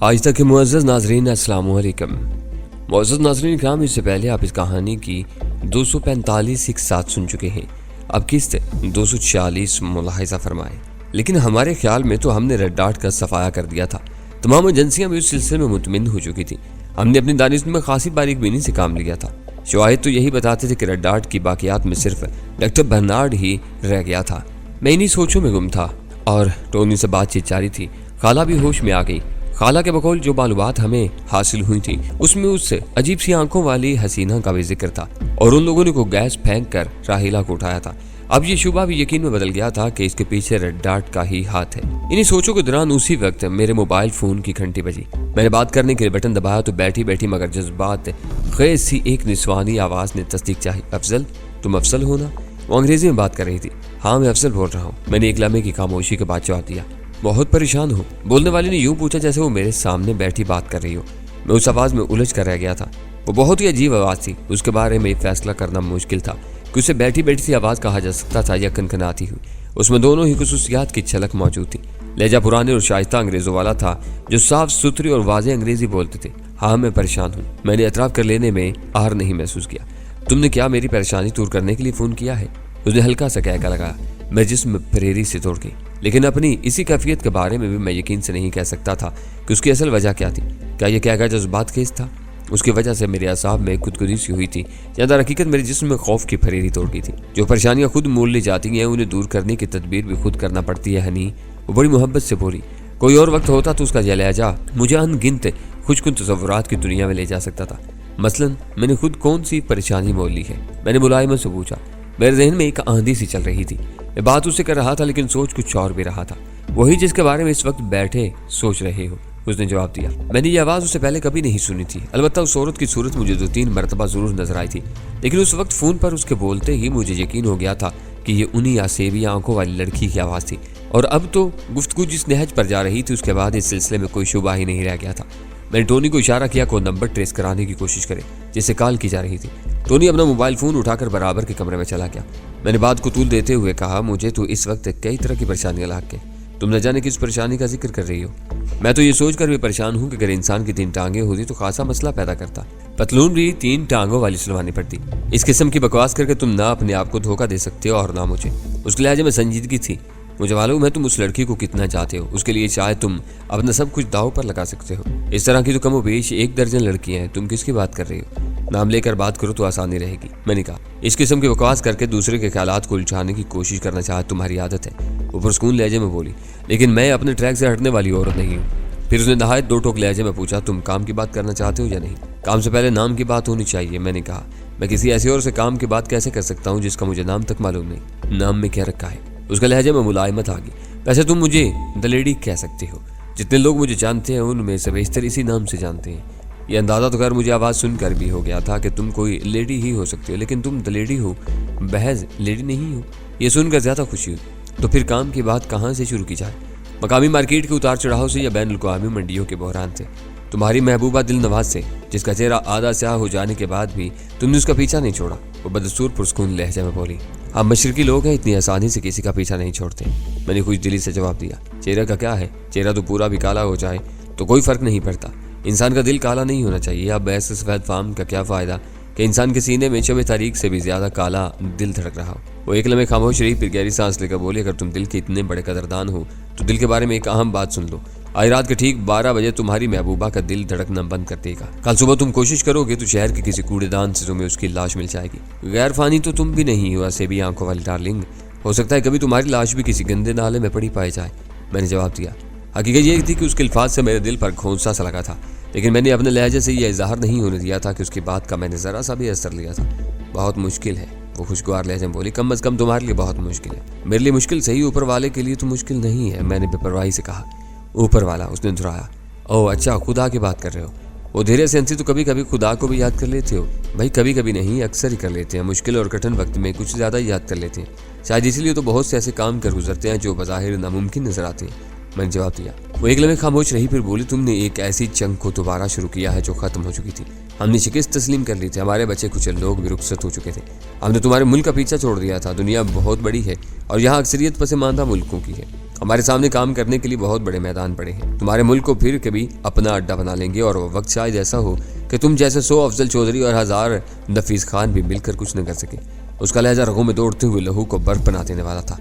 आज तक के मुअज़्ज़ज़ नाज़रीन अस्सलाम वालेकुम। मुअज़्ज़ज़ नाज़रीन कराम, इससे पहले आप इस कहानी की 245 एक साथ सुन चुके हैं। अब किस्त 246 मुलाहिज़ा फरमाएं। लेकिन हमारे ख्याल में तो हमने रेड डॉट का सफाया कर दिया था। तमाम एजेंसियां भी उस सिलसिले में मुतमिन हो चुकी थी। हमने अपनी दानिश में खासी बारीक बीनी से काम लिया था। शवाहिद तो यही बताते थे कि रेड डॉट की बाकियात में सिर्फ डॉक्टर बर्नार्ड ही रह गया था। मैं इन्हीं सोचों में गुम था और टोनी से बातचीत जारी थी। खाला भी होश में आ गई। खाला के बकौल जो मालूमात हमें हासिल हुई थी उसमें उस अजीब सी आंखों वाली हसीना का भी जिक्र था और उन लोगों ने को गैस फेंक कर राहिला को उठाया था। अब ये शुबा भी यकीन में बदल गया था कि इसके पीछे रेड डॉट का ही हाथ है। इन्हीं सोचों के दौरान उसी वक्त मेरे मोबाइल फोन की घंटी बजी। मैंने बात करने के लिए बटन दबाया तो बैठी बैठी मगर जज्बात खेज सी एक निस्वानी आवाज ने तस्दीक चाही। अफजल, तुम अफजल हो ना? वो अंग्रेजी में बात कर रही थी। हाँ, मैं अफजल बोल रहा हूँ। मैंने एक लम्हे की खामोशी के बाद जवाब दिया। बहुत परेशान हूँ। बोलने वाली ने यूं पूछा जैसे वो मेरे सामने बैठी बात कर रही हो। मैं उस आवाज में उलझ कर रह गया था। वो बहुत ही अजीब आवाज थी। उसके बारे में फैसला करना मुश्किल था कि उसे बैठी बैठी सी आवाज कहा जा सकता था या कनकनाती हुई। उसमें दोनों ही खुसूसियात की झलक मौजूद थी। लहजा पुराने और शाइस्ता अंग्रेजों वाला था जो साफ सुथरी और वाज़े अंग्रेजी बोलते थे। हाँ, मैं परेशान हूँ। मैंने एतराफ़ कर लेने में आर नहीं महसूस किया। तुमने क्या मेरी परेशानी दूर करने के लिए फ़ोन किया है? उसने हल्का सा कहका लगाया। मैं जिस्म प्रेरी से तोड़ गई, लेकिन अपनी इसी कैफियत के बारे में भी मैं यकीन से नहीं कह सकता था कि उसकी असल वजह क्या थी। क्या यह कहकर जज्बात खेज था? उसकी वजह से मेरे असाब में खुदकुदी सी हुई थी या दर हकीकत मेरे जिस्म में खौफ की फरेरी तोड़ गई थी। जो परेशानियां खुद मोल ली जाती हैं उन्हें दूर करने की तदबीर भी खुद करना पड़ती है। हनी, वो बड़ी मोहब्बत से बोली। कोई और वक्त होता तो उसका यह लहजा मुझे अनगिनत खुशकुन तसव्वुरात की दुनिया में ले जा सकता था। मसलन मैंने खुद कौन सी परेशानी मोल ली है? मैंने मुलायमत से पूछा। मेरे जहन में एक आंधी सी चल रही थी। मैं बात उससे कर रहा था लेकिन सोच कुछ और भी रहा था। वही जिसके बारे में इस वक्त बैठे सोच रहे हो, उसने जवाब दिया। मैंने ये आवाज़ उससे पहले कभी नहीं सुनी थी। अलबत्ता उस औरत की सूरत मुझे 2-3 मरतबा जरूर नजर आई थी, लेकिन उस वक्त फ़ोन पर उसके बोलते ही मुझे यकीन हो गया था कि ये उन्हीं आसेबी आंखों वाली लड़की की आवाज़ थी। और अब तो गुफ्तगू जिस नहज पर जा रही थी उसके बाद इस सिलसिले में कोई शुबा ही नहीं रह गया था। मैंने टोनी को इशारा किया को नंबर ट्रेस कराने की कोशिश करे जिससे कॉल की जा रही थी। टोनी अपना मोबाइल फ़ोन उठाकर बराबर के कमरे में चला गया। मैंने बात को तूल देते हुए कहा, मुझे तो इस वक्त कई तरह की परेशानियां लाग के तुम न जाने किस परेशानी का जिक्र कर रही हो। मैं तो ये सोचकर भी परेशान हूँ कि अगर इंसान की 3 टांगें होती तो खासा मसला पैदा करता। पतलून भी 3 टांगों वाली सिलवानी पड़ती। इस किस्म की बकवास करके तुम ना अपने आप को धोखा दे सकते हो और ना मुझे। उसके लहजे में संजीदगी थी। मुझे मालूम है तुम उस लड़की को कितना चाहते हो। उसके लिए शायद तुम अपना सब कुछ दाव पर लगा सकते हो। इस तरह की तो कमोबेश 1 दर्जन लड़कियां हैं। तुम किसकी बात कर रही हो? नाम लेकर बात करो तो आसानी रहेगी। मैंने कहा, इस किस्म की बकवास करके दूसरे के ख्यालात को उलझाने की कोशिश करना चाहे तुम्हारी आदत है। ऊपर सुकून लहजे में बोली। लेकिन मैं अपने ट्रैक से हटने वाली औरत नहीं हूँ। फिर उसने नहायत 2 टोक लहजे में पूछा, तुम काम की बात करना चाहते हो या नहीं? काम से पहले नाम की बात होनी चाहिए। मैंने कहा, मैं किसी ऐसी और से काम की बात कैसे कर सकता हूँ जिसका मुझे नाम तक मालूम नहीं? नाम में क्या रखा है? उसका लहजे में मुलायमत आ गई। वैसे तुम मुझे द लेडी कह सकते हो। जितने लोग मुझे जानते हैं उनमें से बेशतर इसी नाम से जानते हैं। यह अंदाज़ा तो खैर मुझे आवाज़ सुनकर भी हो गया था कि तुम कोई लेडी ही हो सकती हो, लेकिन तुम द लेडी हो, बहज लेडी नहीं हो। यह सुनकर ज़्यादा खुशी हुई। तो फिर काम की बात कहाँ से शुरू की जाए? मकामी मार्केट के उतार चढ़ाव से या बैन अल-अक़वामी मंडियों के बहरान से? तुम्हारी महबूबा दिल नवाज से, जिसका चेहरा आधा स्याह हो जाने के बाद भी तुमने उसका पीछा नहीं छोड़ा? वो बदसूर पुरस्कून लहजे में बोली। हम मशरकी लोग हैं, इतनी आसानी से किसी का पीछा नहीं छोड़ते। मैंने खुश दिली से जवाब दिया। चेहरे का क्या है? चेहरा तो पूरा भी काला हो जाए तो कोई फर्क नहीं पड़ता। इंसान का दिल काला नहीं होना चाहिए। अब ऐसे सफेद फार्म का क्या फ़ायदा कि इंसान के सीने में शब तारीख से भी ज़्यादा काला दिल धड़क रहा हो। वो एक लम्हे खामोश रही, फिर गहरी सांस लेकर बोली, अगर तुम दिल के इतने बड़े कदरदान हो तो दिल के बारे में एक अहम बात सुन लो। आज रात के ठीक 12 बजे तुम्हारी महबूबा का दिल धड़कना बंद कर देगा। कल सुबह तुम कोशिश करोगे तो शहर के किसी कूड़ेदान से तुम्हें उसकी लाश मिल जाएगी। गैर फानी तो तुम भी नहीं हो, ऐसे भी आंखों वाली डार्लिंग। हो सकता है कभी तुम्हारी लाश भी किसी गंदे नाले में पड़ी पाई जाए। मैंने जवाब दिया। हकीकत यह थी कि उसके अल्फाज से मेरे दिल पर घोंसा सा लगा था, लेकिन मैंने अपने लहजे से यह इजहार नहीं होने दिया था कि उसकी बात का मैंने ज़रा सा भी असर लिया था। बहुत मुश्किल है, वो खुशगवार लहजे में बोली। कम अज़ कम तुम्हारे लिए बहुत मुश्किल है। मेरे लिए मुश्किल सही, ऊपर वाले के लिए तो मुश्किल नहीं है। मैंने बेपरवाही से कहा। ऊपर वाला? उसने दोहराया। ओह अच्छा, खुदा की बात कर रहे हो। वो धीरे से हंसी। तो कभी कभी खुदा को भी याद कर लेते हो? भाई कभी कभी नहीं, अक्सर ही कर लेते हैं। मुश्किल और कठिन वक्त में कुछ ज़्यादा ही याद कर लेते हैं। शायद इसीलिए तो बहुत से ऐसे काम कर गुजरते हैं जो बज़ाहिर नामुमकिन नजर आते हैं। मैंने जवाब दिया। वो एक लम्हे खामोश रही, फिर बोली, तुमने एक ऐसी जंग को दोबारा शुरू किया है जो खत्म हो चुकी थी। हमने शिकस्त तस्लीम कर ली थी। हमारे बच्चे कुछ लोग भी रुखसत हो चुके थे। हमने तुम्हारे मुल्क का पीछा छोड़ दिया था। दुनिया बहुत बड़ी है और यहाँ अक्सरियत पसमानदा मुल्कों की है। हमारे सामने काम करने के लिए बहुत बड़े मैदान पड़े हैं। तुम्हारे मुल्क को फिर कभी अपना अड्डा बना लेंगे और वो वक्त शायद ऐसा हो कि तुम जैसे 100 अफजल चौधरी और 1000 नफीस खान भी मिलकर कुछ न कर सके। उसका लहजा रगों में दौड़ते हुए लहू को बर्फ बना देने वाला था।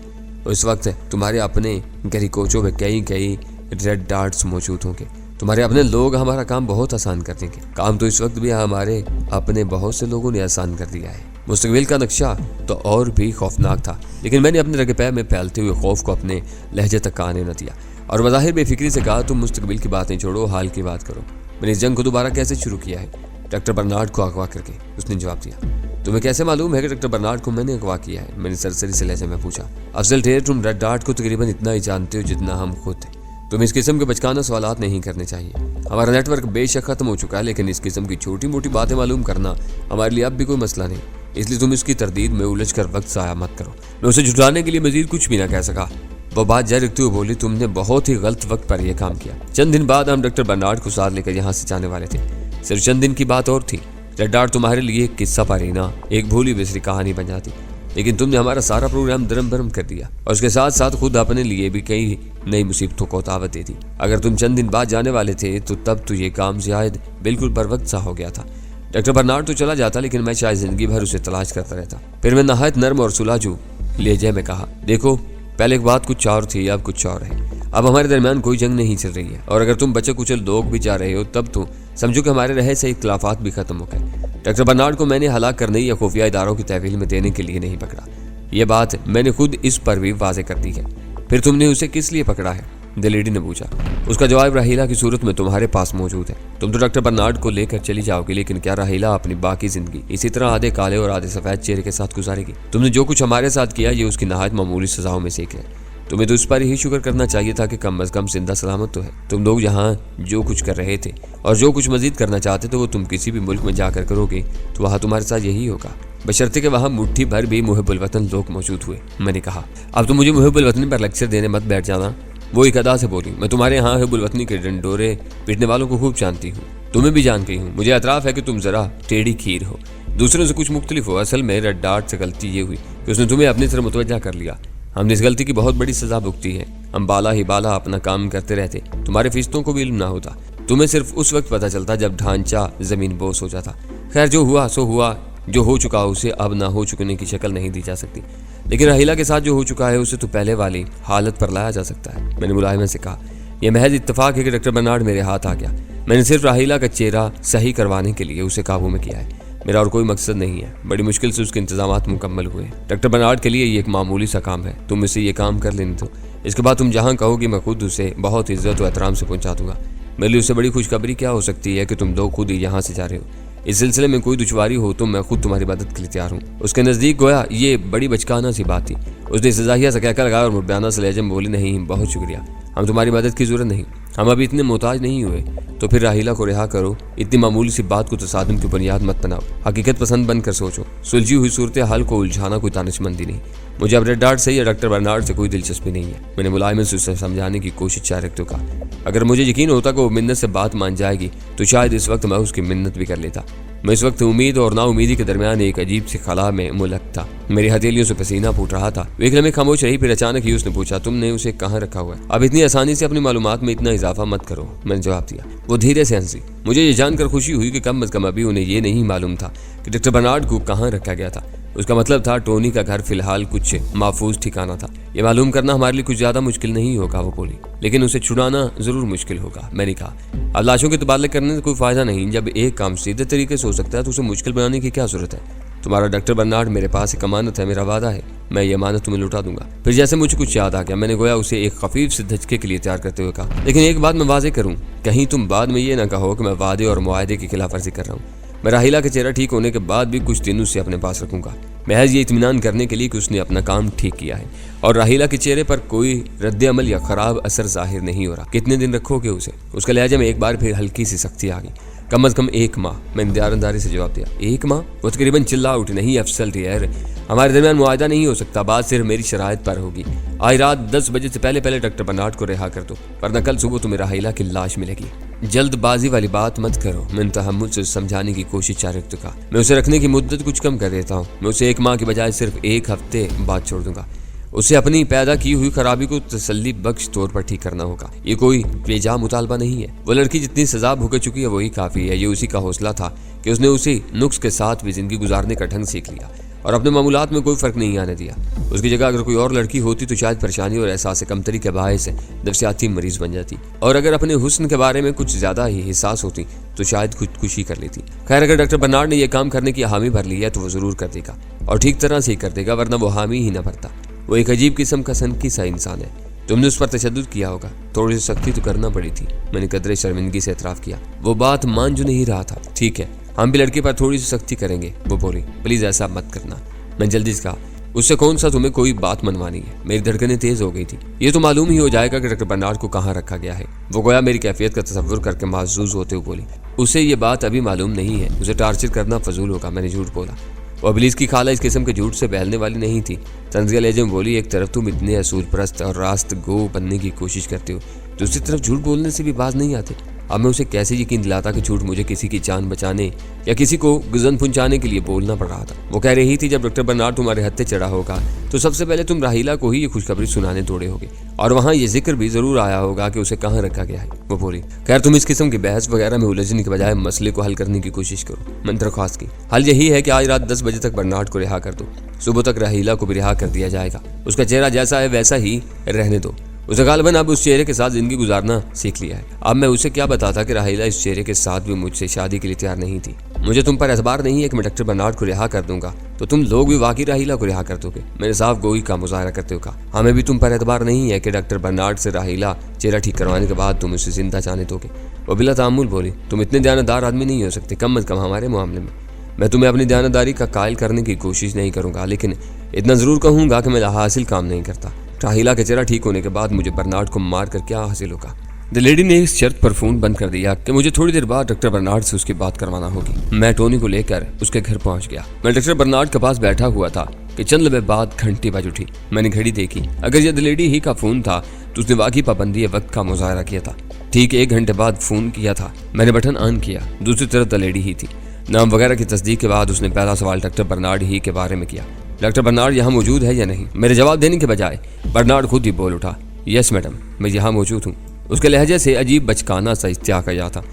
उस वक्त तुम्हारे अपने गली कोचों में कई रेड डार्ट्स मौजूद होंगे। तुम्हारे अपने लोग हमारा काम बहुत आसान कर देंगे। काम तो इस वक्त भी हमारे अपने बहुत से लोगों ने आसान कर दिया है। मुस्तकबिल का नक्शा तो और भी खौफनाक था, लेकिन मैंने अपने रगे पैर में फैलते हुए खौफ को अपने लहजे तक आने न दिया और बज़ाहिर बेफिक्री से कहा, तुम मुस्तकबिल की बातें छोड़ो, हाल की बात करो। मैंने इस जंग को दोबारा कैसे शुरू किया है? डॉक्टर बर्नार्ड को अगवा करके, उसने जवाब दिया। तुम्हें कैसे मालूम है कि डॉक्टर बर्नार्ड को मैंने अगवा किया है? मैंने सरसरी से लहजे में पूछा। अफजल ठेर, तुम रेड डार्ट को तकरीबन इतना ही जानते हो जितना हम खुद हैं। तुम्हें इस किस्म के बचकाना सवालात नहीं करने चाहिए। हमारा नेटवर्क बेशक खत्म हो चुका है, लेकिन इस किस्म की छोटी मोटी बातें मालूम करना हमारे लिए अब भी कोई मसला नहीं, इसलिए तुम इसकी तरदीद में उलझ कर वक्त ज़ाया मत करो। मैं उसे जुटाने के लिए मजीद कुछ भी ना कह सका। वो बात जारी रखते हुए बोली, तुमने बहुत ही गलत वक्त पर यह काम किया। चंद दिन बाद हम डॉक्टर बर्नार्ड को साथ लेकर यहाँ से जाने वाले थे। सिर्फ चंद दिन की बात और थी। रेड डार्ट तुम्हारे लिए एक किस्सा परीना, एक भूली बिसरी कहानी बन जाती, लेकिन तुमने हमारा सारा प्रोग्राम दरम भरम कर दिया और उसके साथ साथ खुद अपने लिए भी कई नई मुसीबतों को दावत दे दी। अगर तुम चंद दिन बाद जाने वाले थे तो तब तो ये काम शायद बिल्कुल बर वक्त सा हो गया था। डॉक्टर बर्नार्ड तो चला जाता, लेकिन मैं शायद जिंदगी भर उसे तलाश करता रहता। फिर मैं नहायत नर्म और सुलाजू लहजे में कहा, देखो पहले एक बात कुछ और थी, अब कुछ और है। अब हमारे दरमियान कोई जंग नहीं चल रही है, और अगर तुम बच्चे कुचल लोग भी जा रहे हो तब तो समझो कि हमारे रहे से इख्तिलाफात भी खत्म हो गए। डॉक्टर बर्नार्ड को मैंने हलाक करने या खुफिया इदारों की तहवील में देने के लिए नहीं पकड़ा। यह बात मैंने खुद इस पर भी वाजे कर दी है। फिर तुमने उसे किस लिए पकड़ा है? द लेडी ने पूछा। उसका जवाब राहीला की सूरत में तुम्हारे पास मौजूद है। तुम तो डॉक्टर बर्नार्ड को लेकर चली जाओगी, लेकिन क्या राहीला अपनी बाकी जिंदगी इसी तरह आधे काले और आधे सफेद चेहरे के साथ गुजारेगी? तुमने जो कुछ हमारे साथ किया ये उसकी नहायत मामूली सजाओं में से एक है। तुम्हें तो इस पर ही शुक्र करना चाहिए था कि कम अज कम जिंदा सलामत तो है। तुम लोग यहाँ जो कुछ कर रहे थे और जो कुछ मजीद करना चाहते थे वो तुम किसी भी मुल्क में जाकर करोगे तो वहाँ तुम्हारे साथ यही होगा, बशर्ते कि वहाँ मुट्ठी भर भी मुहिब्बुल वतन लोग मौजूद हुए। मैंने कहा, अब तो मुझे मुहिब्बुल वतनी पर लेक्चर देने मत बैठ जाना। वो एक अदा से बोली, मैं तुम्हारे यहाँ हिब्बुल वतनी के डंडोरे पीटने वालों को खूब जानती हूँ, तुम्हें भी जान गई हूँ। मुझे एतराफ़ है कि तुम जरा टेढ़ी खीर हो, दूसरों से कुछ मुख्तलिफ हो। असल में रेड डार्ट से गलती ये हुई कि उसने तुम्हें अपनी तरफ मुतवज्जा कर लिया। हमने इस गलती की बहुत बड़ी सजा भुगती है। हम बाला ही बाला अपना काम करते रहते, तुम्हारे फरिश्तों को भी इल्म ना होता। तुम्हें सिर्फ उस वक्त पता चलता जब ढांचा जमीन बोस हो जाता। खैर जो हुआ सो हुआ, जो हो चुका उसे अब ना हो चुकने की शक्ल नहीं दी जा सकती, लेकिन राहीला के साथ जो हो चुका है उसे तो पहले वाली हालत पर लाया जा सकता है। मैंने मुलाहिमा से कहा, यह महज इत्तेफाक है कि डॉक्टर बर्नार्ड मेरे हाथ आ गया। मैंने सिर्फ राहीला का चेहरा सही करवाने के लिए उसे काबू में किया है। मेरा और कोई मकसद नहीं है। बड़ी मुश्किल से उसके इंतजामात मुकम्मल हुए। डॉक्टर बर्नार्ड के लिए ये एक मामूली सा काम है, तुम इसे ये काम कर लेने दो। इसके बाद तुम जहाँ कहोगी मैं खुद उसे बहुत इज्जत और एहतराम से पहुँचा दूंगा। मेरे लिए उससे बड़ी खुशखबरी क्या हो सकती है कि तुम लोग खुद ही यहाँ से जा रहे हो। इस सिलसिले में कोई दुश्वारी हो तो मैं खुद तुम्हारी मदद के लिए तैयार हूँ। उसके नज़दीक गोया ये बड़ी बचकाना सी बात थी। उसने सजाहिया से कहकर लगाया और मुबयाना से लहजे में बोली, नहीं बहुत शुक्रिया, हम तुम्हारी मदद की जरूरत नहीं, हम अभी इतने मोहताज नहीं हुए। तो फिर राहीला को रिहा करो। इतनी मामूली सी बात को तसादुम की बुनियाद मत बनाओ। हकीकत पसंद बनकर सोचो। सुलझी हुई सूरत हाल को उलझाना कोई दानिशमंदी नहीं। मुझे अब रेड डार्ट से या डॉक्टर बर्नार्ड से कोई दिलचस्पी नहीं है। मैंने मुलायम से उसे समझाने की कोशिश जारी रखते हुए कहा, अगर मुझे यकीन होता कि वो मिन्नत से बात मान जाएगी तो शायद इस वक्त मैं उसकी मिन्नत भी कर लेता। मैं इस वक्त उम्मीद और नाउमीदी के दरमियान एक अजीब सी खला में मुलक था। मेरी हथेलियों से पसीना फूट रहा था। एक लम्हे खामोश रही, फिर अचानक ही उसने पूछा, तुमने उसे कहाँ रखा हुआ है? अब इतनी आसानी से अपनी मालूमात में इतना इजाफा मत करो। मैंने जवाब दिया। वो धीरे से हंसी। मुझे ये जानकर खुशी हुई कि कम अज कम अभी उन्हें ये नहीं मालूम था कि डॉक्टर बर्नार्ड को कहाँ रखा गया था। उसका मतलब था टोनी का घर फिलहाल कुछ महफूज ठिकाना था। ये मालूम करना हमारे लिए कुछ ज्यादा मुश्किल नहीं होगा, वो बोली, लेकिन उसे छुड़ाना जरूर मुश्किल होगा। मैंने कहा, अब लाशों के तबादले करने से कोई फायदा नहीं। जब एक काम सीधे तरीके से हो सकता है तो उसे मुश्किल बनाने की क्या जरूरत है? तुम्हारा डॉक्टर बर्नार्ड मेरे पास एक अमानत है, मेरा वादा है, मैं ये अमानत तुम्हें लौटा दूंगा। फिर जैसे मुझे कुछ याद आ गया, मैंने गोया उसे एक खफीफ से धचके के लिए तैयार करते हुए कहा, लेकिन एक बात मैं वाजे करूँ, कहीं तुम बाद में ये ना कहो कि मैं वादे और मुआहदे की खिलाफ वर्जी कर रहा हूँ। मैं राहीला का चेहरा ठीक होने के बाद भी कुछ दिन उसे अपने पास रखूंगा, महज ये इत्मीनान करने के लिए कि उसने अपना काम ठीक किया है और राहीला के चेहरे पर कोई रद्द अमल या खराब असर जाहिर नहीं हो रहा। कितने दिन रखोगे उसे? उसके लहजे में एक बार फिर हल्की सी सख्ती आ गई। कम अज कम 1 माह। मैंने दयारंदारी से जवाब दिया। 1 माह? वो तकरीबन चिल्ला उठी, नहीं अफसल डियर, हमारे दरमियान मुआहदा नहीं हो सकता, बात सिर्फ मेरी शराइत पर होगी। आज रात 10 बजे से पहले डॉक्टर बर्नार्ड को रिहा कर दो, वरना कल सुबह तुम्हें राहीला की लाश मिलेगी। जल्दबाजी वाली बात मत करो। मैंने तहम्मुल से समझाने की कोशिश जारी रखते कहा, मैं उसे रखने की मुद्दत कुछ कम कर देता हूँ। मैं उसे 1 माह की बजाय सिर्फ 1 हफ्ते बाद छोड़ दूंगा। उसे अपनी पैदा की हुई खराबी को तसल्ली बख्श तौर पर ठीक करना होगा। ये कोई बेजा मुतालबा नहीं है। वो लड़की जितनी सजा भुगत चुकी है वही काफी है। ये उसी का हौसला था कि उसने उसी नुक्स के साथ भी जिंदगी गुजारने का ढंग सीख लिया और अपने मामूलात में कोई फर्क नहीं आने दिया। उसकी जगह अगर कोई और लड़की होती तो शायद परेशानी और एहसास कमतरी के बायस नफ्सियाती मरीज बन जाती, और अगर अपने हुस्न के बारे में कुछ ज्यादा ही हिसास होती तो शायद खुदकुशी कर लेती। खैर, अगर डॉक्टर बर्नार्ड ने यह काम करने की हामी भर ली है तो वो जरूर कर देगा और ठीक तरह से ही कर देगा, वरना वो हामी ही न भरता। वो एक अजीब किस्म का सनकी सा इंसान है। तुमने उस पर तशद्दुद किया होगा, थोड़ी सी सख्ती तो करना पड़ी थी। मैंने कदरे शर्मिंदगी से एतराफ़ किया। वो बात मान जो नहीं रहा था। ठीक है, हम भी लड़के पर थोड़ी सी सख्ती करेंगे, वो बोली। प्लीज ऐसा मत करना। मैं जल्दी से कहा, उससे कौन सा तुम्हें कोई बात मनवानी है। मेरी धड़कनें तेज हो गई थी। ये तो मालूम ही हो जाएगा कि डॉक्टर बर्नार्ड को कहाँ रखा गया है। वो गोया मेरी कैफियत का तसव्वुर करके महसूस होते हुए बोली, उसे ये बात अभी मालूम नहीं है, उसे टार्चर करना फजूल होगा। मैंने झूठ बोला। वो अबलीस की खाला इस किस्म के झूठ से बहलने वाली नहीं थी। तंजिया लहजे में बोली, एक तरफ तुम इतने असूल परस्त और रास्त गो बनने की कोशिश करते हो, दूसरी तरफ झूठ बोलने से भी बाज नहीं आते। अब मैं उसे कैसे यकीन दिलाता कि झूठ मुझे किसी की जान बचाने या किसी को गुजन पहुंचाने के लिए बोलना पड़ रहा था। वो कह रही थी, जब डॉक्टर बर्नार्ड तुम्हारे हत्थे चढ़ा होगा तो सबसे पहले तुम राहीला को ही ये खुशखबरी सुनाने दौड़े होगे और वहाँ ये जिक्र भी जरूर आया होगा कि उसे कहाँ रखा गया है। वो बोली, खैर तुम इस किस्म की बहस वगैरह में उलझने के बजाय मसले को हल करने की कोशिश करो। मैंने दरख्वास्त की, हल यही है कि आज रात 10 बजे तक बर्नार्ड को रिहा कर दो। सुबह तक राहीला को भी रिहा कर दिया जाएगा। उसका चेहरा जैसा है वैसा ही रहने दो। उसे गालिबन अब उस चेहरे के साथ जिंदगी गुजारना सीख लिया है। अब मैं उसे क्या बताता कि राहीला इस चेहरे के साथ भी मुझसे शादी के लिए तैयार नहीं थी। मुझे तुम पर एतबार नहीं है कि मैं डॉक्टर बर्नार्ड को रिहा कर दूंगा तो तुम लोग भी वाकई राहीला को रिहा कर दोगे। मेरे साफ गोई का मुजाहरा करते हो कहा, हमें भी तुम पर एतबार नहीं है कि डॉक्टर बर्नार्ड से राहीला चेहरा ठीक करवाने के बाद तुम उसे जिंदा जाने दोगे। वो बिला तामुल बोली, तुम इतने दयानतदार आदमी नहीं हो सकते, कम अज कम हमारे मामले में। मैं तुम्हें अपनी दयानतदारी का कायल करने की कोशिश नहीं करूंगा, लेकिन इतना जरूर कहूंगा कि मैं हासिल काम नहीं करता। राहीला के चेहरा ठीक होने के बाद मुझे बर्नार्ड को मार कर क्या हासिल होगा। द लेडी ने इस शर्त पर फोन बंद कर दिया कि मुझे थोड़ी देर बाद डॉक्टर बर्नार्ड से उसकी बात करवाना होगी। मैं टोनी को लेकर उसके घर पहुंच गया। मैं डॉक्टर बर्नार्ड के पास बैठा हुआ था कि चंद लम्हे बाद घंटी बज उठी। मैंने घड़ी देखी। अगर यह द लेडी ही का फोन था तो उसने वाकई पाबंदी वक्त का मुजाहरा किया था। ठीक 1 घंटे बाद फोन किया था। मैंने बटन ऑन किया। दूसरी तरफ द लेडी ही थी। नाम वगैरह की तस्दीक के बाद उसने पहला सवाल डॉक्टर बर्नार्ड ही के बारे में किया। डॉक्टर बर्नार्ड यहाँ मौजूद है या नहीं? मेरे जवाब देने के बजाय बर्नार्ड खुद ही बोल उठा, यस मैडम, मैं यहाँ मौजूद हूँ। उसके लहजे से अजीब बचकाना सा इस्त्याक आया था।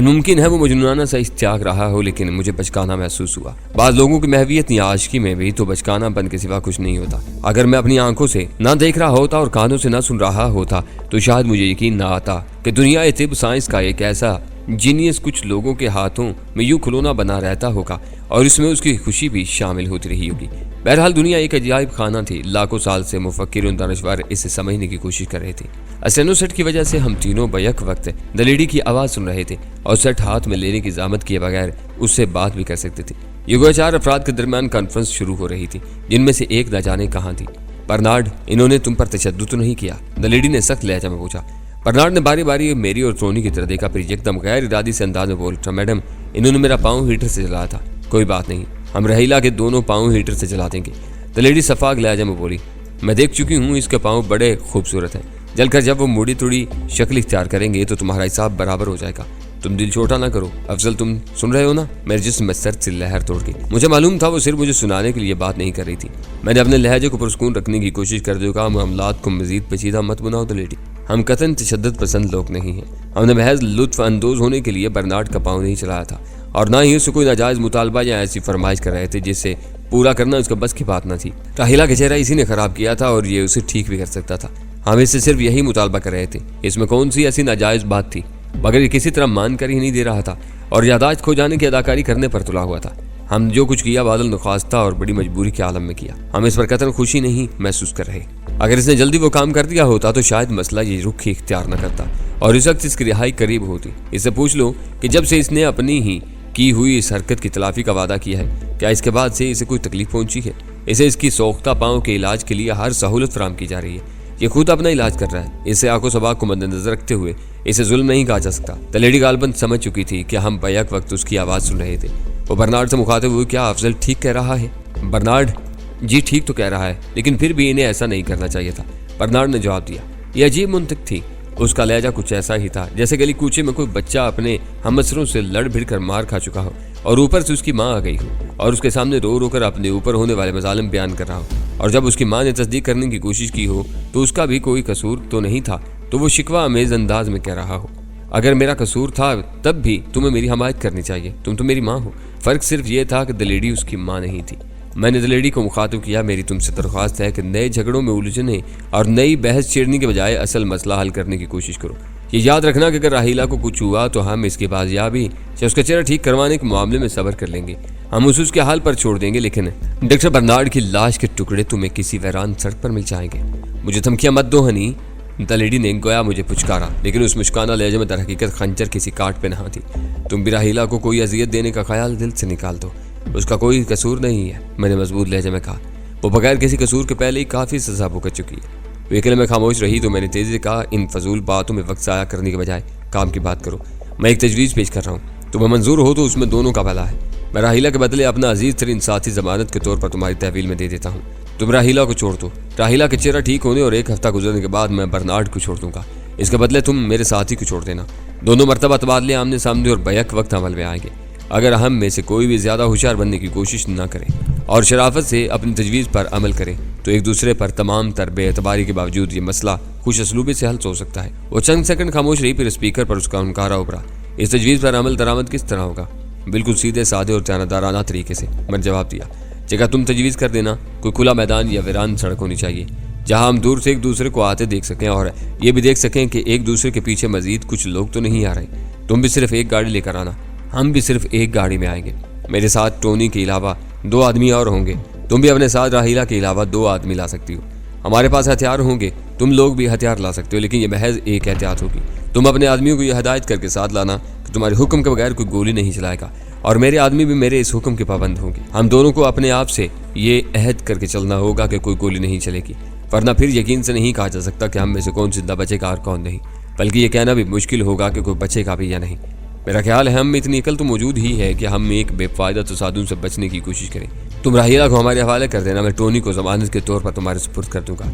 मुमकिन है वो मजनूनाना सा इस्त्याक रहा हो, लेकिन मुझे बचकाना महसूस हुआ। बाद लोगों की महवियत या आशिकी में भी तो बचकानापन के सिवा कुछ नहीं होता। अगर मैं अपनी आंखों से ना देख रहा होता और कानों से ना सुन रहा होता तो शायद मुझे यकीन ना आता कि दुनिया तिब साइंस का एक ऐसा जीनियस कुछ लोगों के हाथों में यूं खिलौना बना रहता होगा और इसमें उसकी खुशी भी शामिल होती रही होगी। बहरहाल दुनिया एक अजायब खाना थी। लाखों साल से मुफक्किर और दानिशवर इसे समझने की कोशिश कर रहे थे। स्टेनो सेट की वजह से हम तीनों बैक वक्त द लेडी की आवाज़ सुन रहे थे और सेट हाथ में लेने की ज़ामत किए बगैर उससे बात भी कर सकते थे। ये गोया 4 अफराद के दरमियान कॉन्फ्रेंस शुरू हो रही थी, जिनमें से एक न जाने कहाँ थी। बर्नार्ड, इन्होंने तुम पर तशद्दुद तो नहीं किया? द लेडी ने सख्त लहजा में पूछा। बर्नार्ड ने बारी बारी मेरी और टोनी की तरह देखा, फिर एकदम गैर इरादी से अंदाज में बोल उठा, मैडम, इन्होंने मेरा पाँव हीटर से जलाया था। कोई बात नहीं, हम राहीला के दोनों पाँव हीटर से जला देंगे। द लेडी सफाक लहजा में बोली, मैं देख चुकी हूँ, इसके पाँव बड़े खूबसूरत हैं। जलकर जब वो मुड़ी तुड़ी शक्ल इख्तियार करेंगे तो तुम्हारा हिसाब बराबर हो जाएगा। तुम दिल छोटा ना करो। अफजल, तुम सुन रहे हो ना? मेरे जिस्म में सर्द सी लहर तोड़ गई। मुझे मालूम था वो सिर्फ मुझे सुनाने के लिए बात नहीं कर रही थी। मैंने अपने लहजे को पुरस्कून रखने की कोशिश करते हुए कहा, मामलात को मजीद पेचीदा मत बनाओ द लेडी। हम कतन तशद्दुद पसंद लोग नहीं हैं। हमने महज लुत्फ अंदोज होने के लिए बर्नार्ड का पाँव नहीं चलाया था और ना ही उससे कोई नाजायज मुतालबा या ऐसी फरमाइश कर रहे थे जिससे पूरा करना उसका बस की बात न थी। राहीला का चेहरा इसी ने खराब किया था और ये उसे ठीक भी कर सकता था। हम इससे सिर्फ यही मुतालबा कर रहे थे। इसमें कौन सी ऐसी नाजायज बात थी? मगर ये किसी तरह मान कर ही नहीं दे रहा था और यादाश्त खो जाने की अदाकारी करने पर तुला हुआ था। हम जो कुछ किया बादल नुख्वास्ता और बड़ी मजबूरी के आलम में किया। हम इस पर कतन खुशी नहीं महसूस कर रहे। अगर इसने जल्दी वो काम कर दिया होता तो शायद मसला ये रुख ही इख्तियार न करता और इस वक्त इसकी रिहाई करीब होती। इससे पूछ लो कि जब से इसने अपनी ही की हुई इस हरकत की तलाफी का वादा किया है, क्या इसके बाद से इसे कोई तकलीफ पहुंची है? इसे इसकी सोख्ता पाँव के इलाज के लिए हर सहूलत फराम की जा रही है। ये खुद अपना इलाज कर रहा है। इसे आंखों सबाक को मद्देनजर रखते हुए इसे जुल्म नहीं कहा जा सकता। द लेडी गालबन समझ चुकी थी कि हम बैक वक्त उसकी आवाज़ सुन रहे थे। वो बर्नार्ड से मुखातिब हुई, क्या अफजल ठीक कह रहा है? बर्नार्ड, जी ठीक तो कह रहा है, लेकिन फिर भी इन्हें ऐसा नहीं करना चाहिए था। बर्नार्ड ने जवाब दिया। यह अजीब मुंतक थी। उसका लहजा कुछ ऐसा ही था जैसे गली कूचे में कोई बच्चा अपने हमअसरों से लड़ भिड़ कर मार खा चुका हो और ऊपर से उसकी माँ आ गई हो और उसके सामने रो रो कर अपने ऊपर होने वाले मजालिम बयान कर रहा हो। और जब उसकी माँ ने तस्दीक करने की कोशिश की हो तो उसका भी कोई कसूर तो नहीं था, तो वो शिकवा अमेज अंदाज में कह रहा हो, अगर मेरा कसूर था तब भी तुम्हें मेरी हमायत करनी चाहिए, तुम तो मेरी माँ हो। फर्क सिर्फ ये था कि दलेडी उसकी माँ नहीं थी। मैंने दलेडी को मुखातिब किया, मेरी तुमसे दरख्वास्त है कि नए झगड़ों में उलझने और नई बहस छेड़ने के बजाय असल मसला हल करने की कोशिश करो। ये याद रखना कि अगर राहीला को कुछ हुआ तो हम इसकी बाजियाबी या उसका चेहरा ठीक करवाने के मामले में सब्र कर लेंगे, हम उसे उसके हाल पर छोड़ देंगे, लेकिन डॉक्टर बर्नार्ड की लाश के टुकड़े तुम्हें किसी वैरान सड़क पर मिल जाएंगे। मुझे धमकियां मत दो हनी, दलेडी ने गोया मुझे पुचकारा, लेकिन उस मुस्काना लहजे में दरहकीकत खंजर किसी काट पे नहा थी। तुम भी राहीला को कोई अजियत देने का ख्याल दिल से निकाल दो, उसका कोई कसूर नहीं है, मैंने मजबूत लहजे में कहा। वो बगैर किसी कसूर के पहले ही काफ़ी सजा भुगत चुकी है। वेकल में खामोश रही तो मैंने तेजी से कहा, इन फजूल बातों में वक्त ज़ाया करने के बजाय काम की बात करो। मैं एक तजवीज़ पेश कर रहा हूँ, तुम्हें मंजूर हो तो उसमें दोनों का भला है। मैं राहीला के बदले अपना अजीज तरीन साथी जमानत के तौर पर तुम्हारी तहवील में दे देता हूँ। तुम राहीला को छोड़ दो, राहीला के चेहरा ठीक होने और एक हफ्ता गुजरने के बाद मैं बर्नार्ड को छोड़ दूंगा। इसके बदले तुम मेरे साथी को छोड़ देना। दोनों मरतबा तबादले आमने सामने और बैक वक्त अमल में आएंगे। अगर हम में से कोई भी ज़्यादा होशियार बनने की कोशिश न करे और शराफत से अपनी तजवीज़ पर अमल करे तो एक दूसरे पर तमाम तर बेएतबारी के बावजूद ये मसला खुश असलूबी से हल हो सकता है। वो चंद सेकंड खामोश रही, फिर स्पीकर पर उसका हुनकारा उभरा। इस तजवीज़ पर अमल दरामद किस तरह होगा? बिल्कुल सीधे साधे और जानदाराना तरीके से, मैंने जवाब दिया। जगह तुम तजवीज़ कर देना, कोई खुला मैदान या वीरान सड़क होनी चाहिए जहाँ हम दूर से एक दूसरे को आते देख सकें और ये भी देख सकें कि एक दूसरे के पीछे मजीद कुछ लोग तो नहीं आ रहे। तुम भी सिर्फ एक गाड़ी लेकर आना, हम भी सिर्फ एक गाड़ी में आएंगे। मेरे साथ टोनी के अलावा 2 आदमी और होंगे। तुम भी अपने साथ राहीला के अलावा 2 आदमी ला सकती हो। हमारे पास हथियार होंगे, तुम लोग भी हथियार ला सकते हो, लेकिन ये महज एक एहतियात होगी। तुम अपने आदमियों को यह हिदायत करके साथ लाना कि तुम्हारे हुक्म के बगैर कोई गोली नहीं चलाएगा और मेरे आदमी भी मेरे इस हुक्म के पाबंद होंगे। हम दोनों को अपने आप से ये अहद करके चलना होगा कि कोई गोली नहीं चलेगी, वरना फिर यकीन से नहीं कहा जा सकता कि हम में से कौन जिंदा बचेगा और कौन नहीं, बल्कि ये कहना भी मुश्किल होगा कि कोई बचेगा भी या नहीं। मेरा ख्याल है हम में इतनी अकल तो मौजूद ही है कि हम एक बेफायदा तसादुम से बचने की कोशिश करें। तुम राहीला को हमारे हवाले कर देना, मैं टोनी को जमानत के तौर पर तुम्हारे सुपुर्द कर दूंगा।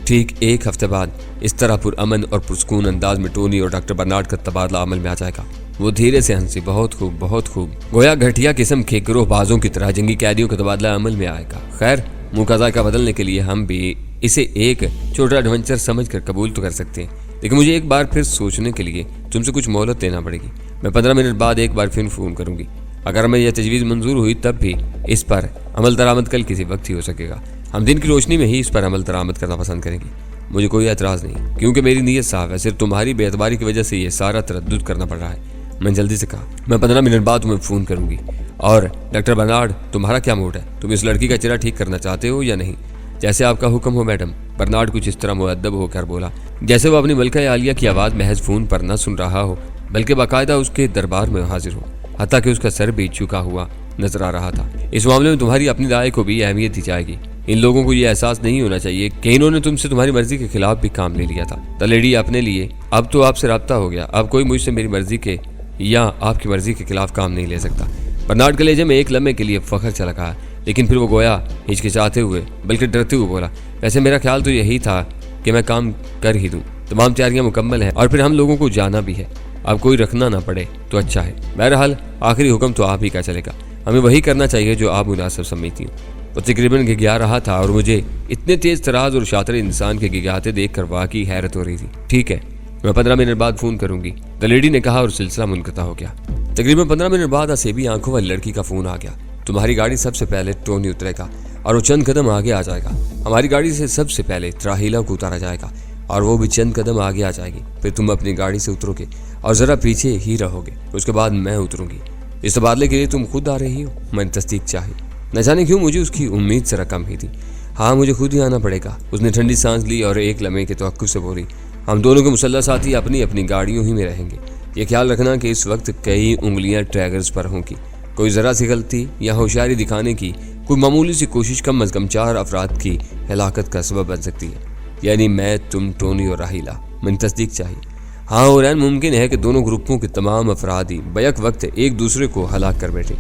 ठीक 1 हफ्ते बाद इस तरह पुरअमन और पुरसकून अंदाज में टोनी और डॉक्टर बर्नार्ड का तबादला अमल में आ जाएगा। वो धीरे से हंसी, बहुत खूब बहुत खूब, गोया घटिया किस्म के गिरोहबाजों की तरह जंगी कैदियों का तबादला अमल में आएगा। खैर, मुँह का जायका बदलने के लिए हम भी इसे एक छोटा एडवेंचर समझ कर कबूल तो कर सकते हैं, लेकिन मुझे एक बार फिर सोचने के लिए तुमसे कुछ मोहलत देना पड़ेगी। मैं 15 मिनट बाद एक बार फिर फ़ोन करूंगी। अगर मैं यह तजवीज़ मंजूर हुई तब भी इस पर अमल दरामद कल किसी वक्त ही हो सकेगा। हम दिन की रोशनी में ही इस पर अमल दरामद करना पसंद करेंगे। मुझे कोई एतराज़ नहीं, क्योंकि मेरी नीयत साफ है। सिर्फ तुम्हारी बेअतबारी की वजह से ये सारा तरद्दुद करना पड़ रहा है। मैं जल्दी से कहा, मैं 15 मिनट बाद तुम्हें फ़ोन करूंगी। और डॉक्टर बर्नार्ड, तुम्हारा क्या मूड है? तुम इस लड़की का चेहरा ठीक करना चाहते हो या नहीं? जैसे आपका हुक्म हो मैडम। बर्नार्ड कुछ इस तरह मुअद्दब होकर बोला जैसे वो अपनी मलका आलिया की आवाज़ महज फ़ोन पर न सुन रहा हो, बल्कि बाकायदा उसके दरबार में हाजिर हो, हत्ता कि उसका सर भी झुका हुआ नजर आ रहा था। इस मामले में तुम्हारी अपनी राय को भी अहमियत दी जाएगी। इन लोगों को यह एहसास नहीं होना चाहिए कि इन्होंने तुमसे तुम्हारी मर्जी के खिलाफ भी काम ले लिया था। द लेडी अपने लिए अब तो आपसे रब्ता हो गया, अब कोई मुझसे मेरी मर्जी के या आपकी मर्जी के खिलाफ काम नहीं ले सकता। बर्नार्ड कलेजे में एक लम्हे के लिए फख्र चला गया, लेकिन फिर वो गोया हिचकिचाते हुए बल्कि डरते हुए बोला, वैसे मेरा ख्याल तो यही था कि मैं काम कर ही दूं। तमाम तैयारियां मुकम्मल हैं और फिर हम लोगों को जाना भी है। अब कोई रखना ना पड़े तो अच्छा है। बहरहाल आखिरी हुक्म तो आप ही का चलेगा, हमें वही करना चाहिए जो आप मुनासिब समझती हूँ। वो तकरीबन गिग्या रहा था और मुझे इतने तेज तराज और शातिर इंसान के गिग्याते देख कर वाकई हैरत हो रही थी। ठीक है, मैं 15 मिनट बाद फ़ोन करूंगी, द लेडी ने कहा और सिलसिला मुनक़ता हो गया। तकरीबन 15 मिनट बाद असेबी आंखों वाली लड़की का फ़ोन आ गया। तुम्हारी गाड़ी सबसे पहले टोनी उतरेगा और वो चंद कदम आगे आ जाएगा। हमारी गाड़ी से सबसे पहले राहीला को उतारा जाएगा और वो भी चंद कदम आगे आ जाएगी। फिर तुम अपनी गाड़ी से उतरोगे और ज़रा पीछे ही रहोगे। उसके बाद मैं उतरूंगी। इस तबादले के लिए तुम खुद आ रही हो? मैंने तस्दीक चाही। न जाने क्यों मुझे उसकी उम्मीद जरा कम ही थी। हाँ, मुझे खुद ही आना पड़ेगा। उसने ठंडी सांस ली और एक लम्हे के तवक्कुफ से बोली, हम दोनों के मुसल्लह साथी अपनी अपनी गाड़ियों ही में रहेंगे। ये ख्याल रखना कि इस वक्त कई उंगलियां ट्रैगर्स पर होंगी। कोई ज़रा सी गलती या होशियारी दिखाने की कोई मामूली सी कोशिश कम अज़ कम 4 अफराद की हलाकत का सबब बन सकती है, यानी मैं, तुम, टोनी और राहीला। मैंने तस्दीक चाहिए। हाँ, और ऐन मुमकिन है कि दोनों ग्रुपों के तमाम अफराद ही बैक वक्त एक दूसरे को हलाक कर बैठे।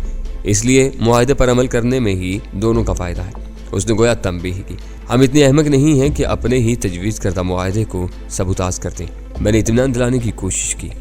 इसलिए मुआहदे पर अमल करने में ही दोनों का फ़ायदा है। उसने गोया तंबीह की, हम इतने अहमक नहीं हैं कि अपने ही तजवीज़ करदा मुआहदे को सबूताज़ करते हैं। मैंने इत्मीनान दिलाने की कोशिश की।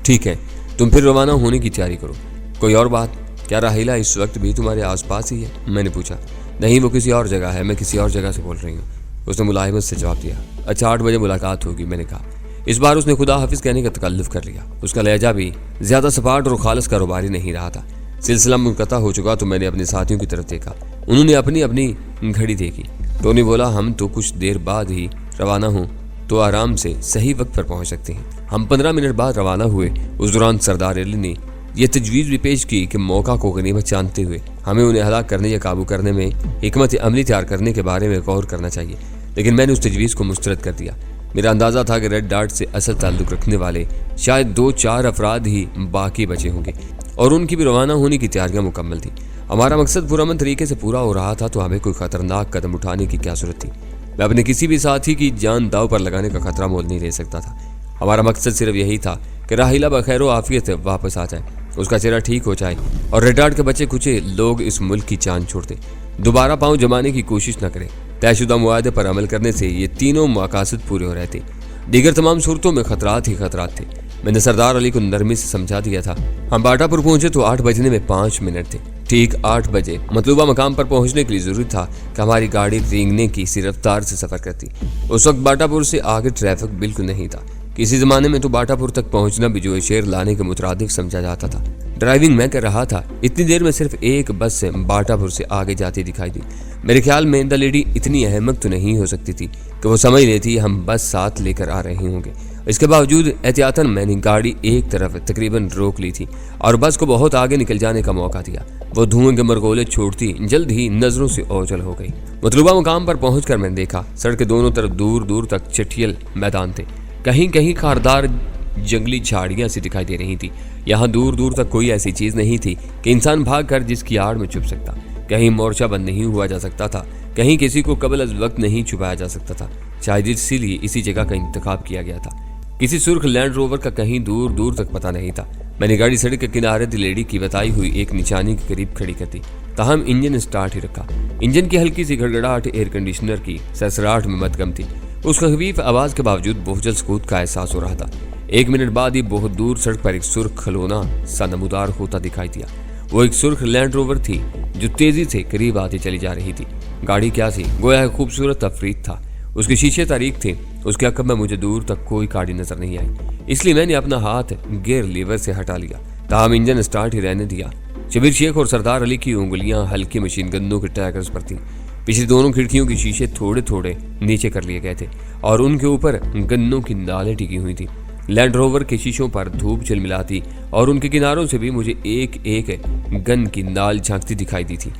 ठीक है, तुम फिर रवाना होने की तैयारी करो। कोई और बात? क्या राहिला इस वक्त भी तुम्हारे आसपास ही है? मैंने पूछा। नहीं, वो किसी और जगह है, मैं किसी और जगह से बोल रही हूँ, उसने मुलाहिमत से जवाब दिया। अच्छा, 8 बजे मुलाकात होगी, मैंने कहा। इस बार उसने खुदा हाफिज कहने का तकल्लुफ कर लिया। उसका लहजा भी ज्यादा सपाट और खालिस कारोबारी नहीं रहा था। सिलसिला मुनक़ता हो चुका तो मैंने अपने साथियों की तरफ देखा। उन्होंने अपनी अपनी घड़ी देखी। टोनी बोला, हम तो कुछ देर बाद ही रवाना हों तो आराम से सही वक्त पर पहुंच सकते हैं। हम 15 मिनट बाद रवाना हुए। उस दौरान सरदार अली ने यह तजवीज़ भी पेश की कि मौका को गनीमत जानते हुए हमें उन्हें हलाक करने या काबू करने में हिकमत अमली तैयार करने के बारे में गौर करना चाहिए। लेकिन मैंने उस तजवीज़ को मुस्तरद कर दिया। मेरा अंदाज़ा था कि रेड डार्ट से असल ताल्लुक़ रखने वाले शायद 2-4 अफराद ही बाकी बचे होंगे और उनकी भी रवाना होने की तैयारियां मुकम्मल थी। हमारा मकसद पुरअमन तरीके से पूरा हो रहा था तो हमें कोई खतरनाक कदम उठाने की क्या जरूरत थी। मैं अपने किसी भी साथी की जान दाव पर लगाने का खतरा मोल नहीं ले सकता था। हमारा मकसद सिर्फ यही था कि राहिला बखैर व आफियत वापस आ जाए, उसका चेहरा ठीक हो जाए और रेड डार्ट के बच्चे कुचे लोग इस मुल्क की जान छोड़ दें, दोबारा पांव जमाने की कोशिश न करें। तयशुदा मुआहदे पर अमल करने से ये तीनों मकासद पूरे हो रहे थे। दीगर तमाम सूरतों में खतरात ही खतरात थे। मैंने सरदार अली को नरमी से समझा दिया था। हम बाटापुर पहुंचे तो 8 बजने में 5 मिनट थे। ठीक 8 बजे मतलूबा मकाम पर पहुंचने के लिए जरूरी था कि हमारी गाड़ी रेंगने की सी रफ्तार से सफर करती। उस वक्त बाटापुर से आगे ट्रैफिक बिल्कुल नहीं था। किसी जमाने में तो बाटापुर तक पहुंचना भी जो शेर लाने के मुतरादिफ समझा जाता था। ड्राइविंग मैं कर रहा था। इतनी देर में सिर्फ एक बस से बाटापुर से आगे जाती दिखाई दी। मेरे ख्याल में द लेडी इतनी अहमक तो नहीं हो सकती थी कि वो समझ लेती हम बस साथ लेकर आ रहे होंगे। इसके बावजूद एहतियातन मैंने गाड़ी एक तरफ तकरीबन रोक ली थी और बस को बहुत आगे निकल जाने का मौका दिया। वो धुएं के मरगोले छोड़ती जल्द ही नजरों से ओझल हो गई। मतलूबा मुकाम पर पहुंचकर मैंने देखा सड़क के दोनों तरफ दूर दूर तक चटियल मैदान थे। कहीं कहीं खारदार जंगली झाड़ियां सी दिखाई दे रही थी। यहाँ दूर दूर तक कोई ऐसी चीज नहीं थी कि इंसान भाग कर जिसकी आड़ में छुप सकता। कहीं मोर्चा बंद नहीं हुआ जा सकता था, कहीं किसी को कबल अज वक्त नहीं छुपाया जा सकता था। शायद इसीलिए इसी जगह का इंतखाब किया गया था। किसी सुर्ख लैंड रोवर का कहीं दूर दूर तक पता नहीं था। मैंने गाड़ी सड़क के किनारे द लेडी की बताई हुई एक निशानी के करीब खड़ी कर दी। ताहम इंजन स्टार्ट ही रखा। इंजन की हल्की सी गड़गड़ाहट एयर कंडीशनर की सरसराहट में मदगम थी। उस खफीफ आवाज के बावजूद बोझल सकूत का एहसास हो रहा था। 1 मिनट बाद ही बहुत दूर सड़क पर एक सुर्ख खलोना सा नमूदार होता दिखाई दिया। वो एक सुर्ख लैंड रोवर थी जो तेजी से करीब आती चली जा रही थी। गाड़ी क्या थी? गोया एक खूबसूरत तफरीत था। उसके शीशे तारीक थे। उसके अकब में मुझे दूर तक कोई गाड़ी नजर नहीं आई, इसलिए मैंने अपना हाथ गियर लीवर से हटा लिया। ताहम इंजन स्टार्ट ही रहने दिया। शबीर शेख और सरदार अली की उंगलियां हल्की मशीन गन्नों के टैगर्स पर थीं। पिछली दोनों खिड़कियों के शीशे थोड़े थोड़े नीचे कर लिए गए थे और उनके ऊपर गन्नों की नालें टिकी हुई थी। लैंड रोवर के शीशों पर धूप झिलमिलाती और उनके किनारों से भी मुझे एक एक गन की नाल झांकती दिखाई दी थी।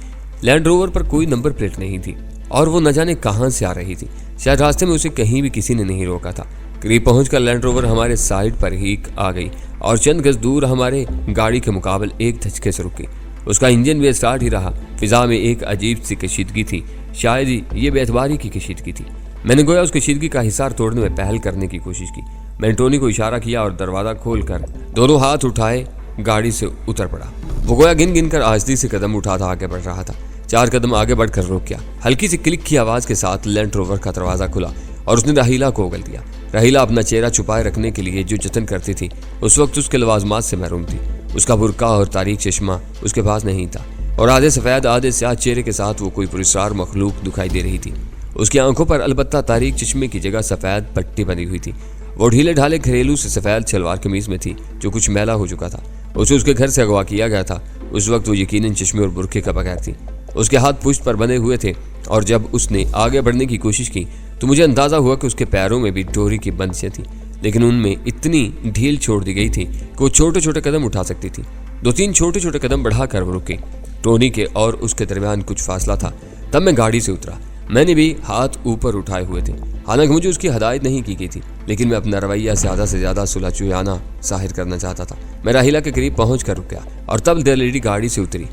लैंड रोवर पर कोई नंबर प्लेट नहीं थी और वो न जाने कहां से आ रही थी। शायद रास्ते में उसे कहीं भी किसी ने नहीं रोका था। करीब पहुंचकर लैंड रोवर हमारे साइड पर ही आ गई और चंद गज दूर हमारे गाड़ी के मुकाबले एक धचके से रुकी। उसका इंजन भी स्टार्ट ही रहा। फिजा में एक अजीब सी कशीदगी थी। शायद ही ये बेतबारी की कशीदगी थी। मैंने गोया उस कशीदगी का हिसार तोड़ने में पहल करने की कोशिश की। मैंने टोनी को इशारा किया और दरवाजा खोलकर दोनों हाथ उठाए गाड़ी से उतर पड़ा। वो गोया गिन गिन कर आहिस्ती से कदम उठाता आगे बढ़ रहा था। 4 कदम आगे बढ़कर रुक गया। हल्की सी क्लिक की आवाज के साथ लैंड रोवर का दरवाजा खुला और उसने राहिला को उगल दिया। राहिला अपना चेहरा छुपाए रखने के लिए जो जतन करती थी उस वक्त उसके लवाजमात से महरूम थी। उसका बुरका और तारीक चश्मा उसके पास नहीं था और आधे सफेद आधे स्याह चेहरे के साथ वो कोई पुरस्कार मखलूक दिखाई दे रही थी। उसकी आंखों पर अलबत्ता तारीक चश्मे की जगह सफेद पट्टी बनी हुई थी। वो ढीले ढाले घरेलू से सफेद शलवार कमीज में थी जो कुछ मैला हो चुका था। उसे उसके घर से अगवा किया गया था। उस वक्त वो यकीनन चश्मे और बुरके का बगैर थी। उसके हाथ पुश्त पर बंधे हुए थे और जब उसने आगे बढ़ने की कोशिश की तो मुझे अंदाजा हुआ कि उसके पैरों में भी डोरी की बंदिशें थी, लेकिन उनमें इतनी ढील छोड़ दी गई थी कि वो छोटे छोटे कदम उठा सकती थी। 2-3 छोटे छोटे कदम बढ़ाकर वो रुकी। टोनी के और उसके दरमियान कुछ फासला था। तब मैं गाड़ी से उतरा। मैंने भी हाथ ऊपर उठाए हुए थे। हालांकि मुझे उसकी हदायत नहीं की गई थी, लेकिन मैं अपना रवैया ज़्यादा से ज़्यादा सुलझुयाना जाहिर करना चाहता था। मैं राहिला के करीब पहुँच कर रुक गया और तब द लेडी गाड़ी से उतरी।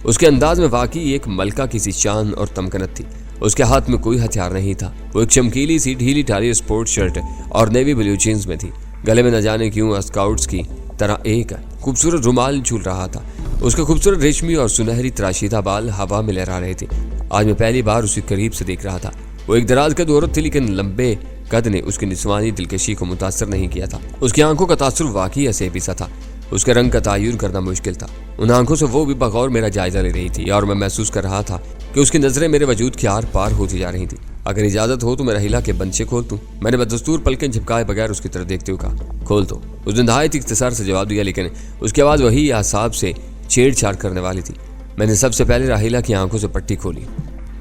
उसके अंदाज में वाकई एक मलका की सी शान और तमकनत थी। उसके हाथ में कोई हथियार नहीं था। वो एक चमकीली सी ढीली ढाली स्पोर्ट्स शर्ट और नेवी ब्लू जींस में थी। गले में न जाने क्यों स्काउट्स की तरह एक खूबसूरत रुमाल झूल रहा था। उसके खूबसूरत रेशमी और सुनहरी तराशीदा बाल हवा में लहरा रहे थे। आज मैं पहली बार उसे करीब से देख रहा था। वो एक दराज कद औरत थी, लेकिन लंबे कद ने उसकी निस्वानी दिलकशी को मुतासर नहीं किया था। उसकी आंखों का तासुर वाकई असेबी सा था। उसके रंग का तायुन करना मुश्किल था। उन आंखों से वो भी बगौर मेरा जायजा ले रही थी और मैं महसूस कर रहा था कि उसकी नजरें मेरे वजूद के आर पार होती जा रही थी। अगर इजाजत हो तो मैं रहीला के बंचे खोल दूं। मैंने बदस्तूर पलकें झपकाए बगैर उसकी तरफ देखते हुए कहा, खोल दो। उसने नहायत इख्तिसार से जवाब दिया, लेकिन उसकी आवाज़ वही आसाब से छेड़छाड़ करने वाली थी। मैंने सबसे पहले राहीला की आंखों से पट्टी खोली।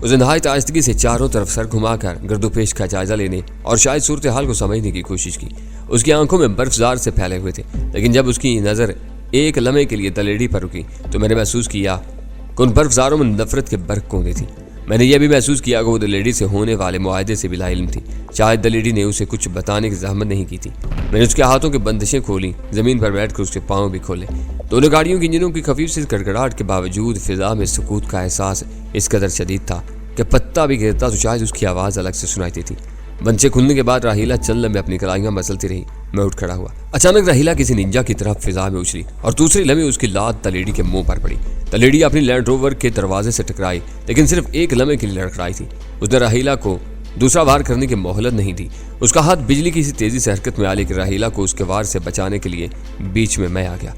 उसने नहायत आहिस्तगी से चारों तरफ सर घुमाकर गर्दोपेश का जायजा लेने और शायद सूरत हाल को समझने की कोशिश की। उसकी आंखों में बर्फजार से फैले हुए थे, लेकिन जब उसकी नज़र एक लम्हे के लिए दलेडी पर रुकी तो मैंने महसूस किया कि उन बर्फजारों में नफरत के बर्क कौंधे थी। मैंने यह भी महसूस किया कि वो दलेडी से होने वाले मुआहदे से बिला इल्म थी। शायद दलेडी ने उसे कुछ बताने की जहमत नहीं की थी। मैंने उसके हाथों की बंदिशें खोली, जमीन पर बैठकर उसके पाँव भी खोले। दोनों गाड़ियों की इंजनों की खफीफ सी गड़गड़ाहट के बावजूद फिजा में सुकूत का एहसास इस कदर शदीद था कि पत्ता भी गिरता तो शायद उसकी आवाज़ अलग से सुनाई देती। बंचे खुलने के बाद राहीला चंद लम्हे अपनी कलाइयां मसलती रही। मैं उठ खड़ा हुआ। अचानक राहीला किसी निंजा की तरफ फिजा में उछली और दूसरे लम्हे उसकी लात तलेडी के मुंह पर पड़ी। तलेडी अपनी लैंड रोवर के दरवाजे से टकराई, लेकिन सिर्फ एक लम्हे के लिए लड़खड़ाई थी। उसने राहीला को दूसरा वार करने की मोहलत नहीं दी। उसका हाथ बिजली की सी तेजी से हरकत में आ, लेकिन राहीला को उसके वार से बचाने के लिए बीच में मैं आ गया।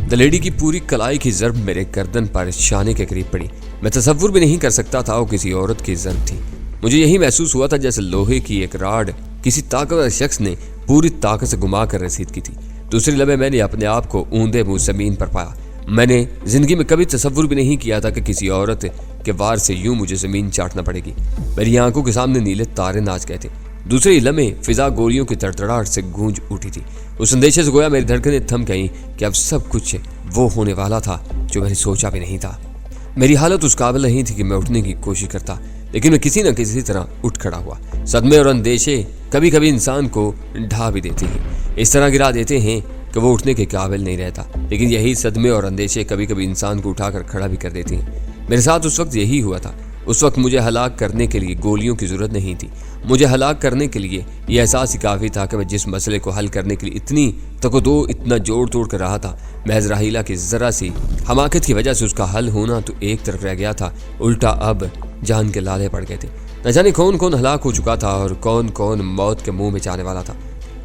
दलेडी की पूरी कलाई की जर्ब मेरे गर्दन पर शाने के करीब पड़ी। मैं तसव्वुर भी नहीं कर सकता था वो किसी औरत की जर्ब थी। मुझे यही महसूस हुआ था जैसे लोहे की एक राड किसी ताकतवर शख्स ने पूरी ताकत से घुमा कर रसीद की थी। दूसरी लम्हे मैंने अपने आप को ऊंधे मुंह जमीन पर पाया। मैंने जिंदगी में कभी तसव्वुर भी नहीं किया था कि किसी औरत के वार से यूं मुझे जमीन चाटना पड़ेगी। मेरी आंखों के सामने नीले तारे नाच गए थे। दूसरे लम्हे फिजा गोलियों की तड़तड़ाहट से गूंज उठी थी। उस अंदेशे से गोया मेरी धड़कनें थम गईं कि अब सब कुछ वो होने वाला था जो मैंने सोचा भी नहीं था। मेरी हालत उस काबिल नहीं थी कि मैं उठने की कोशिश करता, लेकिन मैं किसी न किसी तरह उठ खड़ा हुआ। सदमे और अंदेशे कभी कभी इंसान को ढा भी देते हैं, इस तरह गिरा देते हैं कि वो उठने के काबिल नहीं रहता। लेकिन यही सदमे और अंदेशे कभी कभी इंसान को उठाकर खड़ा भी कर देते हैं। मेरे साथ उस वक्त यही हुआ था। उस वक्त मुझे हलाक करने के लिए गोलियों की जरूरत नहीं थी। मुझे हलाक करने के लिए यह एहसास ही काफ़ी था कि मैं जिस मसले को हल करने के लिए इतनी तको इतना जोड़ तोड़ कर रहा था, महज राहीला की ज़रा सी हमाकत की वजह से उसका हल होना तो एक तरफ रह गया था, उल्टा अब जान के लाले पड़ गए थे। न जाने कौन कौन हलाक हो चुका था और कौन कौन मौत के मुंह में जाने वाला था।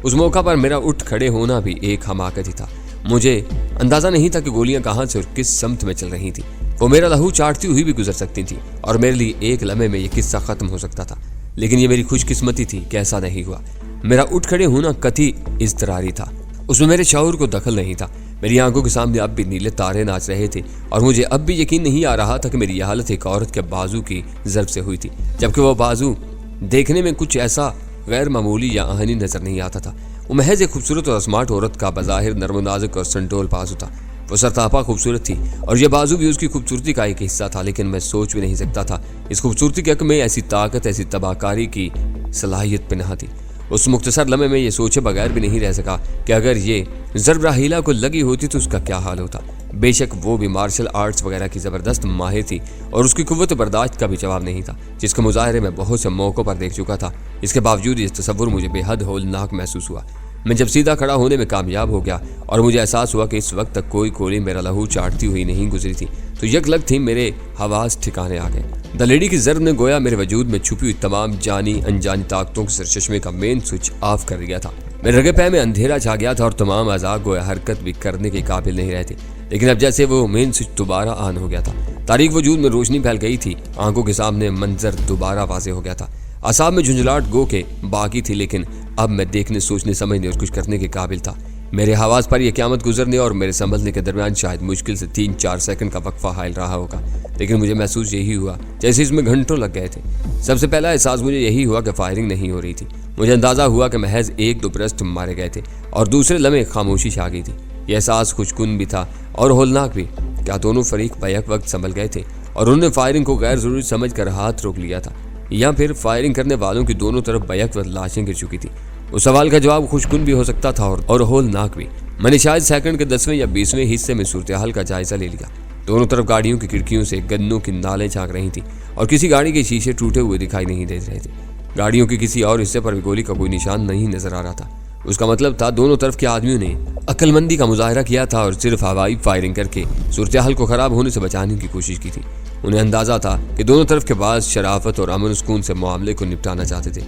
उस मौका पर मेरा उठ खड़े होना भी एक हमाकत ही था। मुझे अंदाज़ा नहीं था कि गोलियां कहाँ से और किस समत में चल रही थी। वो मेरा लहू चाटती हुई भी गुजर सकती थी और मेरे लिए एक लम्हे में ये किस्सा ख़त्म हो सकता था। लेकिन ये मेरी खुशकिस्मती थी कि ऐसा नहीं हुआ। मेरा उठ खड़े होना कतई इज़्तिरारी था। उसमें मेरे शऊर को दखल नहीं था। मेरी आंखों के सामने अब भी नीले तारे नाच रहे थे और मुझे अब भी यकीन नहीं आ रहा था कि मेरी यह हालत एक औरत के बाजू की ज़र्ब से हुई थी, जबकि वह बाजू देखने में कुछ ऐसा गैर मामूली या आहनी नजर नहीं आता था। वो महज एक खूबसूरत और स्मार्ट औरत का बज़ाहिर नर्म नाजुक और संडोल बाजू था। वो सरतापा खूबसूरत थी और यह बाजू भी उसकी खूबसूरती का एक हिस्सा था। लेकिन मैं सोच भी नहीं सकता था इस खूबसूरती के हक में ऐसी ताकत, ऐसी तबाहकारी की सलाहियत पनाह थी। उस मुख्तसर लम्हे में ये सोचे बगैर भी नहीं रह सका कि अगर ये ज़र्ब राहीला को लगी होती तो उसका क्या हाल होता। बेशक वो भी मार्शल आर्ट्स वगैरह की ज़बरदस्त माहिर थी और उसकी कुव्वत बर्दाश्त का भी जवाब नहीं था, जिसके मुजाहरे में बहुत से मौक़ों पर देख चुका था। इसके बावजूद ये तसव्वुर मुझे बेहद हौलनाक महसूस हुआ। मैं जब सीधा खड़ा होने में कामयाब हो गया और मुझे एहसास हुआ कि इस वक्त तक कोई गोली मेरा लहू चाटती हुई नहीं गुजरी थी, तो यकलग थी मेरे हवास ठिकाने आ गए। दलेडी की ज़र्ब ने गोया मेरे वजूद में छुपी हुई तमाम जानी अनजानी ताकतों के सरचश्मे का मेन स्विच ऑफ कर दिया था। मेरे रगे पैर में अंधेरा छा गया था और तमाम अज़ा गोया हरकत भी करने के काबिल नहीं रहते। लेकिन अब जैसे वो मेन स्विच दोबारा ऑन हो गया था, तारीक वजूद में रोशनी फैल गई थी। आंखों के सामने मंजर दोबारा वाज़ेह हो गया था। असाब में झुंझलाहट गो के बाकी थी, लेकिन अब मैं देखने, सोचने, समझने और कुछ करने के काबिल था। मेरे हवास पर यह क़यामत गुजरने और मेरे संभलने के दरमियान शायद मुश्किल से 3-4 सेकंड का वक्फा हायल रहा होगा, लेकिन मुझे महसूस यही हुआ जैसे इसमें घंटों लग गए थे। सबसे पहला एहसास मुझे यही हुआ कि फायरिंग नहीं हो रही थी। मुझे अंदाज़ा हुआ कि महज 1-2 ब्रस्ट मारे गए थे और दूसरे लम्हे खामोशी छा गई थी। यह एहसास खुशकुन भी था और होलनाक भी। क्या दोनों फरीक बैक वक्त संभल गए थे और उन्होंने फायरिंग को गैर ज़रूरी समझ कर हाथ रोक लिया था, या फिर फायरिंग करने वालों की दोनों तरफ बैक वक्त लाशें गिर चुकी थी? उस सवाल का जवाब खुशकुन भी हो सकता था और होलनाक भी। मैंने शायद सेकंड के 10वें या 20वें हिस्से में सूरत हाल का जायजा ले लिया। दोनों तरफ गाड़ियों की खिड़कियों से गन्नों की नालें झांक रही थी और किसी गाड़ी के शीशे टूटे हुए दिखाई नहीं दे रहे थे। गाड़ियों के किसी और हिस्से पर भी गोली का कोई निशान नहीं नजर आ रहा था। उसका मतलब था दोनों तरफ के आदमियों ने अक्लमंदी का मुजाहरा किया था और सिर्फ हवाई फायरिंग करके सूरत हाल को खराब होने से बचाने की कोशिश की थी। उन्हें अंदाजा था कि दोनों तरफ के बाद शराफत और अमन सुकून से मामले को निपटाना चाहते थे।